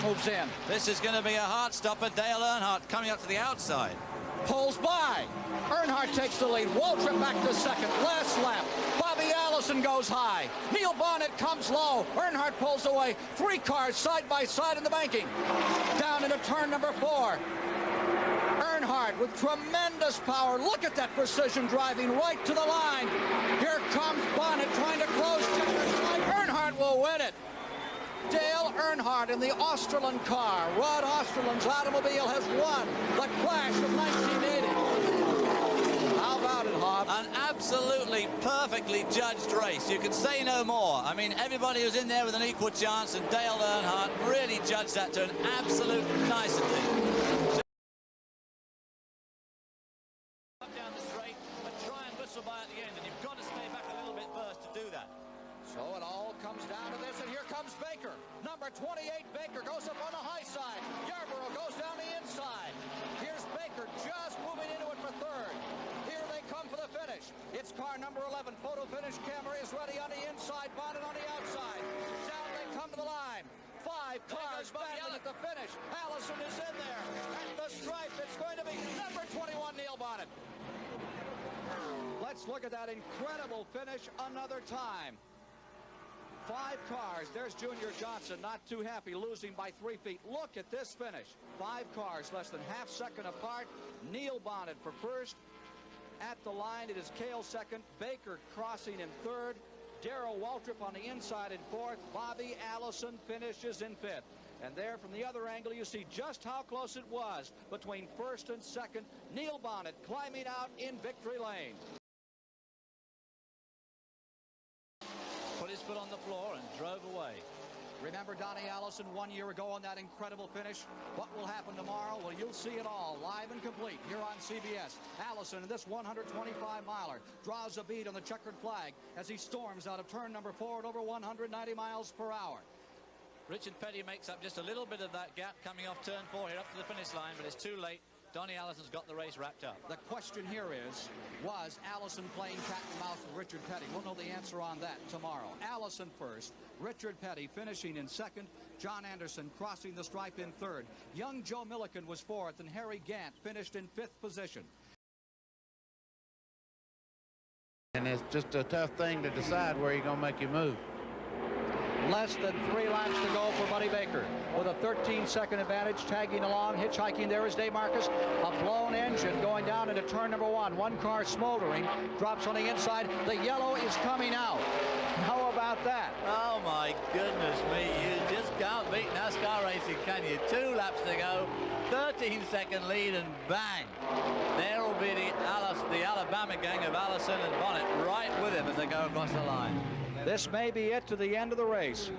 moves in. This is going to be a heart stopper. Dale Earnhardt coming up to the outside. Pulls by. Earnhardt takes the lead. Waltrip back to second. Last lap. Bobby Allison goes high. Neil Bonnet comes low. Earnhardt pulls away. 3 cars side by side in the banking. Down into turn number 4. Earnhardt with tremendous power. Look at that precision driving right to the line. Here comes Bonnet trying to close Checker's line. Earnhardt will win it. Dale Earnhardt in the Osterlund car. Rod Osterlund's automobile has won the Clash of 1980. How about it, Hobbs? An absolutely perfectly judged race. You can say no more. I mean, everybody was in there with an equal chance, and Dale Earnhardt really judged that to an absolute nicety. Up down the straight, but try and whistle by at the end, and you've got to stay back a little bit first to do that. So it all comes down to this, and here comes Baker. Number 28, Baker goes up on the high side. Yarborough goes down the inside. Here's Baker just moving into it for third. Here they come for the finish. It's car number 11. Photo finish camera is ready on the inside, Bonnet on the outside. Down they come to the line. 5 cars battling at the finish. Allison is in there. At the stripe, it's going to be number 21, Neil Bonnet. Let's look at that incredible finish another time. 5 cars. There's Junior Johnson, not too happy, losing by 3 feet. Look at this finish. 5 cars, less than half second apart. Neil Bonnet for first. At the line, it is Cale second. Baker crossing in third. Darrell Waltrip on the inside in fourth. Bobby Allison finishes in fifth. And there from the other angle, you see just how close it was between first and second. Neil Bonnet climbing out in victory lane. Put his foot on the floor and drove away. Remember Donnie Allison 1 year ago on that incredible finish? What will happen tomorrow? Well, you'll see it all live and complete here on CBS. Allison in this 125-miler draws a bead on the checkered flag as he storms out of turn number 4 at over 190 miles per hour. Richard Petty makes up just a little bit of that gap coming off turn 4 here up to the finish line, but it's too late. Donnie Allison's got the race wrapped up. The question here is, was Allison playing cat and mouse with Richard Petty? We'll know the answer on that tomorrow. Allison first, Richard Petty finishing in second, John Anderson crossing the stripe in third. Young Joe Milliken was fourth, and Harry Gant finished in 5th position. And it's just a tough thing to decide where you're going to make your move. Less than 3 laps to go for Buddy Baker with a 13-second advantage, tagging along, hitchhiking. There is Dave Marcus. A blown engine going down into turn number 1. 1 car smoldering, drops on the inside. The yellow is coming out. How about that? Oh my goodness me, you just can't beat NASCAR racing, can you? 2 laps to go, 13-second lead, and bang. There will be the Alabama gang of Allison and Bonnet right with him as they go across the line. This may be it to the end of the race.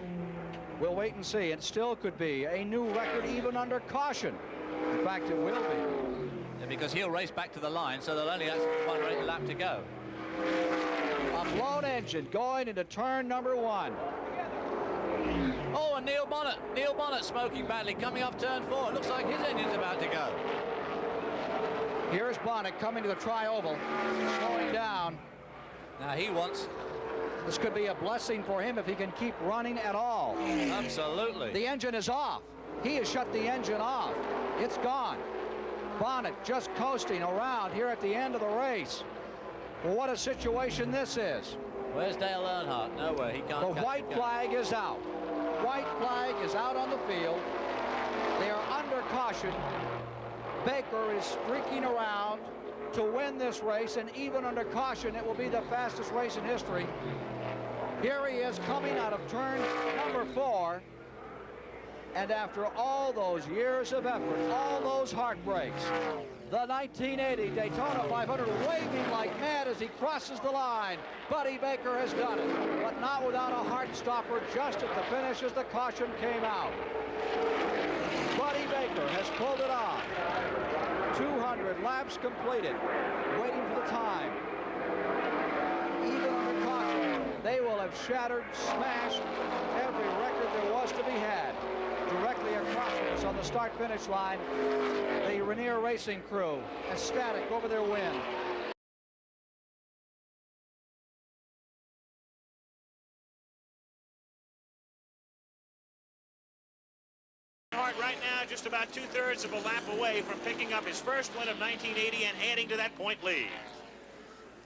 We'll wait and see. It still could be a new record even under caution. In fact, it will be. Yeah, because he'll race back to the line, so they'll only have 1 lap to go. A blown engine going into turn number 1. Oh, and Neil Bonnet smoking badly coming off turn 4. It looks like his engine's about to go. Here's Bonnet coming to the tri-oval, slowing down. Now he wants... This could be a blessing for him if he can keep running at all. Absolutely. The engine is off. He has shut the engine off. It's gone. Bonnet just coasting around here at the end of the race. Well, what a situation this is. Where's Dale Earnhardt? Nowhere. He can't. The white flag is out. White flag is out on the field. They are under caution. Baker is streaking around to win this race, and even under caution, it will be the fastest race in history. Here he is coming out of turn number 4, and after all those years of effort, all those heartbreaks, the 1980 Daytona 500 waving like mad as he crosses the line. Buddy Baker has done it, but not without a heart stopper just at the finish as the caution came out. Buddy Baker has pulled it off. 200 laps completed, waiting for the time. Even under caution, they will have shattered, smashed every record there was to be had. Directly across us on the start-finish line, the Rainier Racing crew, ecstatic over their win. just about 2/3 of a lap away from picking up his first win of 1980 and adding to that point lead.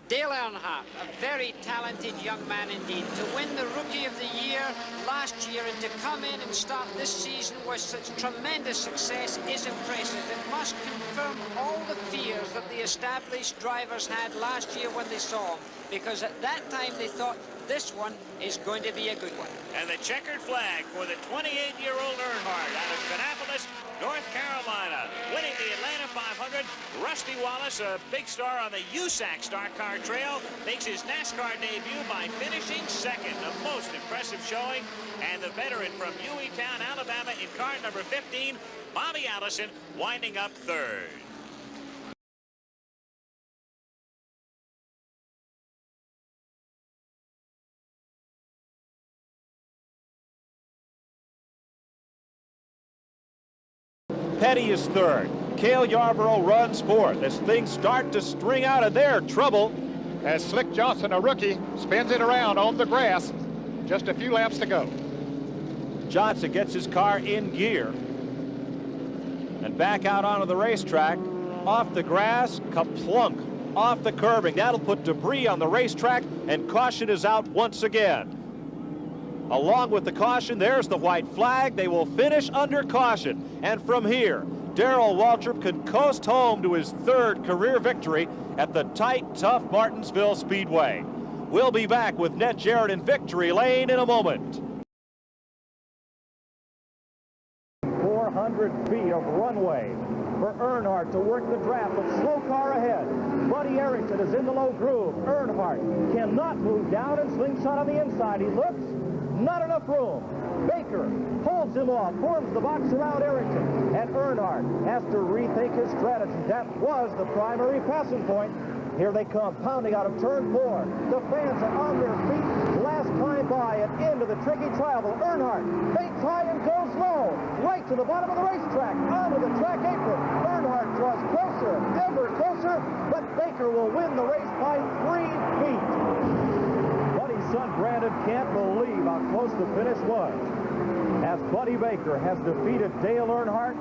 Dale Earnhardt, a very talented young man indeed. To win the Rookie of the Year last year and to come in and start this season with such tremendous success is impressive. It must confirm all the fears that the established drivers had last year when they saw him, because at that time they thought this one is going to be a good one. And the checkered flag for the 28-year-old Earnhardt out of Kannapolis, North Carolina, winning the Atlanta 500. Rusty Wallace, a big star on the USAC Star Car Trail, makes his NASCAR debut by finishing second. A most impressive showing. And the veteran from Hueytown, Alabama, in car number 15, Bobby Allison, winding up third. Petty is third. Cale Yarborough runs fourth as things start to string out of their trouble. As Slick Johnson, a rookie, spins it around on the grass. Just a few laps to go. Johnson gets his car in gear and back out onto the racetrack. Off the grass, kaplunk, off the curbing. That'll put debris on the racetrack, and caution is out once again. Along with the caution, there's the white flag. They will finish under caution. And from here, Darrell Waltrip can coast home to his third career victory at the tight, tough Martinsville Speedway. We'll be back with Ned Jarrett in victory lane in a moment. 400 feet of runway for Earnhardt to work the draft. A slow car ahead. Buddy Erickson is in the low groove. Earnhardt cannot move down and slingshot on the inside. He looks. Not enough room. Baker holds him off, forms the box around Erickson, and Earnhardt has to rethink his strategy. That was the primary passing point. Here they come, pounding out of turn 4. The fans are on their feet. Last climb by and into the tricky travel. Earnhardt baits high and goes low, right to the bottom of the racetrack, onto the track apron. Earnhardt draws closer, ever closer, but Baker will win the race by 3 feet. Son Brandon can't believe how close the finish was, as Buddy Baker has defeated Dale Earnhardt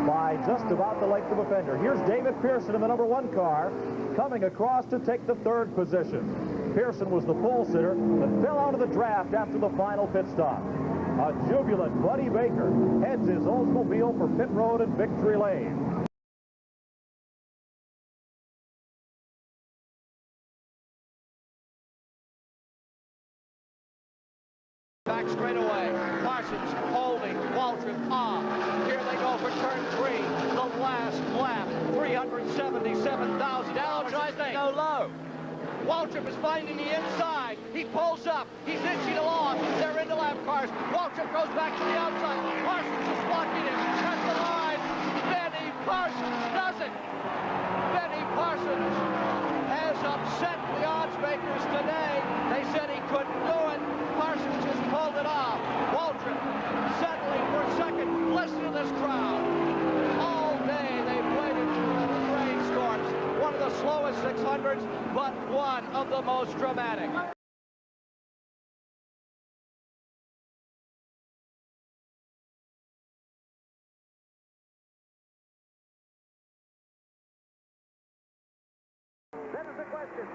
by just about the length of a fender. Here's David Pearson in the number 1 car, coming across to take the 3rd position. Pearson was the pole sitter that fell out of the draft after the final pit stop. A jubilant Buddy Baker heads his Oldsmobile for pit road and victory lane. Back straight away. Parsons holding. Waltrip off. Here they go for turn 3. The last lap. 377,000. Dow tries to go low. Waltrip is finding the inside. He pulls up. He's inching along. They're into lap cars. Waltrip goes back to the outside. Parsons is blocking him at the line. Benny Parsons does it. Benny Parsons has upset the odds makers today. They said he couldn't do it. Parsons just pulled it off. Waltrip settling for second. Listen to this crowd. All day they've waited through the rainstorms. One of the slowest 600s, but one of the most dramatic. That is the question.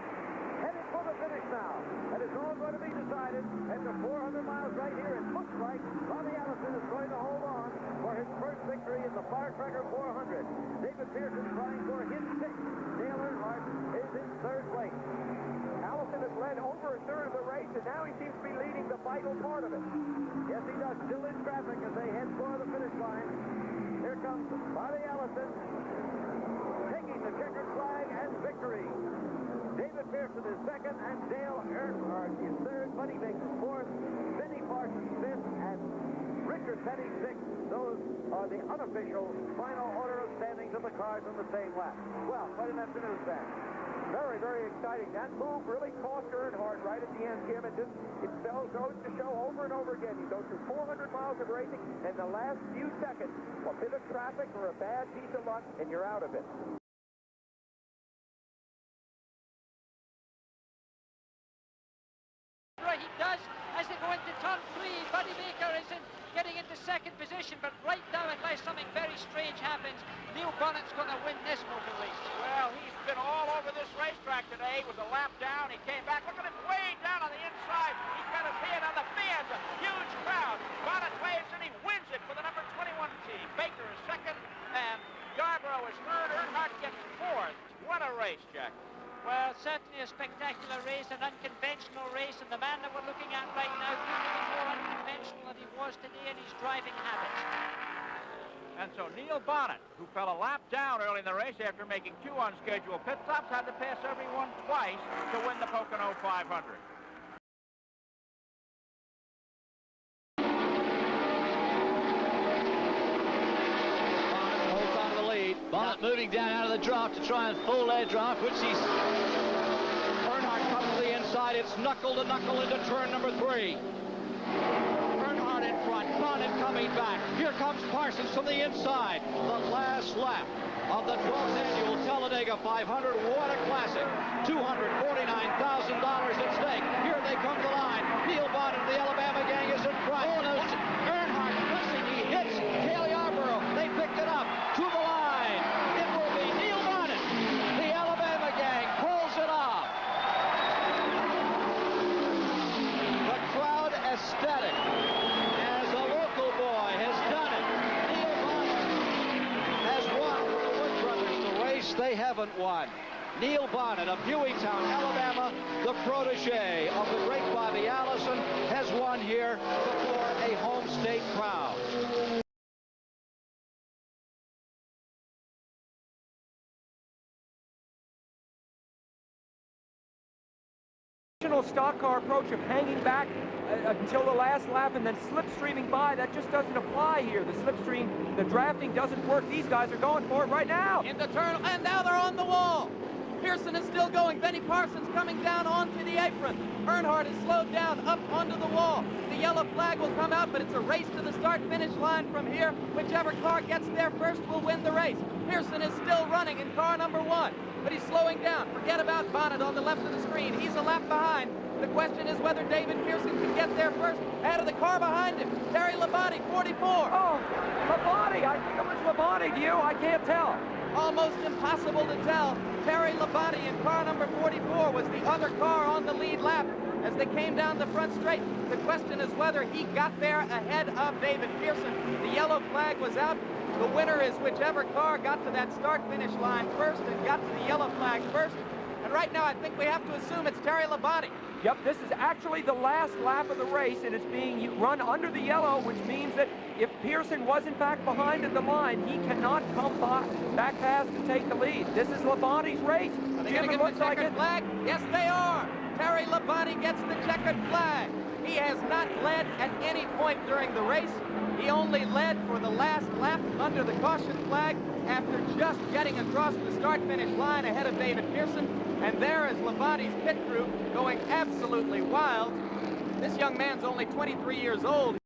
Headed for the finish now. And it's all going to be decided after 400 miles right here. It looks like Bobby Allison is going to hold on for his first victory in the Firecracker 400. David Pearson trying for his 6th. Dale Earnhardt is in 3rd place. Allison has led over a third of the race, and now he seems to be leading the vital part of it. Yes, he does. Still in traffic as they head for the finish line. Here comes Bobby Allison taking the checkered flag and victory. David Pearson is 2nd, and Dale Earnhardt is 3rd. Buddy Baker 4th, Benny Parsons 5th, and Richard Petty 6th. Those are the unofficial final order of standings of the cars on the same lap. Well, quite an afternoon, Sam. Very, very exciting. That move really cost Earnhardt right at the end, Jim. It goes to show over and over again. You go through 400 miles of racing, and the last few seconds, a bit of traffic or a bad piece of luck, and you're out of it. He does as they go into turn 3. Buddy Baker is getting into to second position, but right now, unless something very strange happens, Neil Bonnet's going to win this motor race. Well, he's been all over this racetrack today. With a lap down, he came back. Look at him way down on the inside. He's got his hand on the fans. A huge crowd. Bonnet waves and he wins it for the number 21 team. Baker is second, and Yarborough is third. Earnhardt gets fourth. What a race, Jack. Well, certainly a spectacular race, an unconventional race, and the man that we're looking at right now couldn't be more unconventional than he was today in his driving habits. And so Neil Bonnet, who fell a lap down early in the race after making 2 unscheduled pit stops, had to pass everyone twice to win the Pocono 500. Bonnet moving down out of the draft to try and fool their draft, which he's... Earnhardt comes to the inside. It's knuckle to knuckle into turn number 3. Earnhardt in front, Bonnet coming back. Here comes Parsons from the inside. The last lap of the 12th annual Talladega 500. What a classic. $249,000 at stake. Here they come to the line. Neil Bonnet, the Alabama gang, is in front. Oh, no. Earnhardt pressing. He hits Cale Yarborough. They picked it up to the line. It will be Neil Bonnet. The Alabama gang pulls it off. The crowd ecstatic as a local boy has done it. Neil Bonnet has won for the Wood Brothers the race they haven't won. Neil Bonnet of Hueytown, Alabama, the protege of the great Bobby Allison, has won here before a home state crowd. Stock car approach of hanging back until the last lap and then slipstreaming by, that just doesn't apply here. The slipstream, the drafting doesn't work. These guys are going for it right now. Into turn, and now they're on the wall. Pearson is still going. Benny Parsons coming down onto the apron. Earnhardt is slowed down up onto the wall. The yellow flag will come out, but it's a race to the start-finish line from here. Whichever car gets there first will win the race. Pearson is still running in car number 1, but he's slowing down. Forget about Bonnet on the left of the screen. He's a lap behind. The question is whether David Pearson can get there first. Out of the car behind him, Terry Labonte, 44. Oh, Labonte. I think it was Labonte to you. I can't tell. Almost impossible to tell. Terry Labonte in car number 44 was the other car on the lead lap as they came down the front straight. The question is whether he got there ahead of David Pearson. The yellow flag was out. The winner is whichever car got to that start-finish line first and got to the yellow flag first. And right now, I think we have to assume it's Terry Labonte. Yep, this is actually the last lap of the race, and it's being run under the yellow, which means that if Pearson was in fact behind at the line, he cannot come back past and take the lead. This is Labonte's race. Are they going to give him the checkered flag? Yes, they are. Terry Labonte gets the checkered flag. He has not led at any point during the race. He only led for the last lap under the caution flag after just getting across the start-finish line ahead of David Pearson. And there is Labonte's pit crew going absolutely wild. This young man's only 23 years old.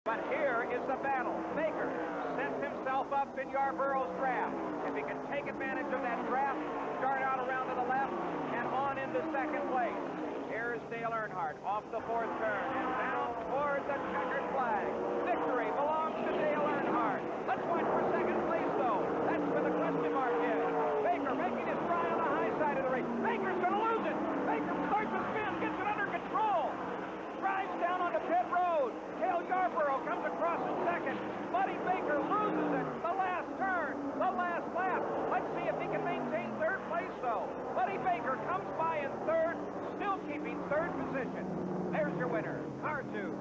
But here is the battle. Baker sets himself up in Yarborough's draft. If he can take advantage of that draft, start out around to the left and on into second place. Here's Dale Earnhardt off the 4th turn and down toward the checkered flag. Victory belongs to Dale Earnhardt. Let's watch for second place, though. That's where the question mark is. Baker making his try on the high side of the race. Baker's going to lose it. Baker starts to spin, gets it under control. Drives down onto pit road. Cale Yarborough comes across in second. Buddy Baker loses it. The last turn, the last lap. Let's see if he can maintain 3rd place, though. Buddy Baker comes by in 3rd, still keeping 3rd position. There's your winner, car 2,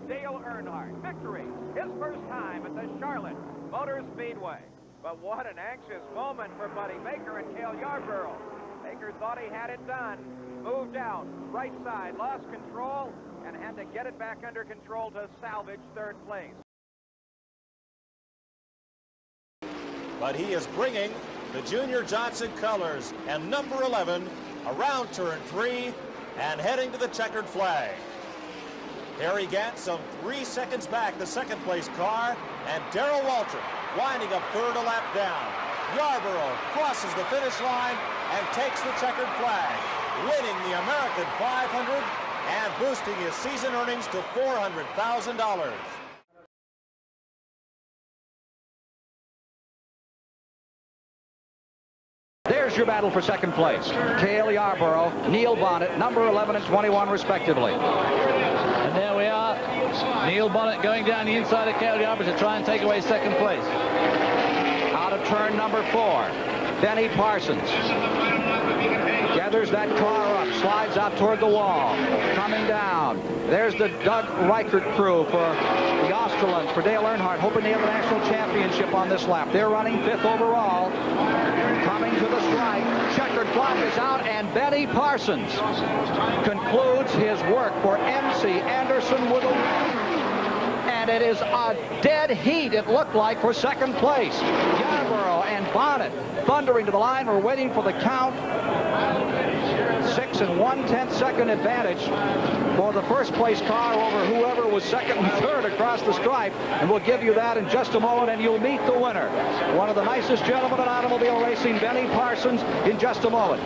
Dale Earnhardt. Victory, his first time at the Charlotte Motor Speedway. But what an anxious moment for Buddy Baker and Cale Yarborough. Baker thought he had it done. Moved out, right side, lost control, and had to get it back under control to salvage 3rd place. But he is bringing the Junior Johnson colors and number 11 around turn 3 and heading to the checkered flag. Harry Gant some 3 seconds back, the second place car, and Darrell Waltrip winding up third a lap down. Yarborough crosses the finish line and takes the checkered flag, winning the American 500 and boosting his season earnings to $400,000. There's your battle for second place. Cale Yarborough, Neil Bonnet, number 11 and 21 respectively. And there we are. Neil Bonnet going down the inside of Cale Yarborough to try and take away second place. Out of turn number 4, Benny Parsons. Gathers that car up, slides out toward the wall. Coming down. There's the Doug Reichert crew for the Australians, for Dale Earnhardt, hoping to have a national championship on this lap. They're running 5th overall. Coming to the stripe. Checkered flag is out, and Benny Parsons concludes his work for MC Anderson with a win. And it is a dead heat, it looked like, for second place. Yarborough and Bonnet thundering to the line. We're waiting for the count. 6 1/10 second advantage for the first place car over whoever was second and third across the stripe. And we'll give you that in just a moment, and you'll meet the winner. One of the nicest gentlemen in automobile racing, Benny Parsons, in just a moment.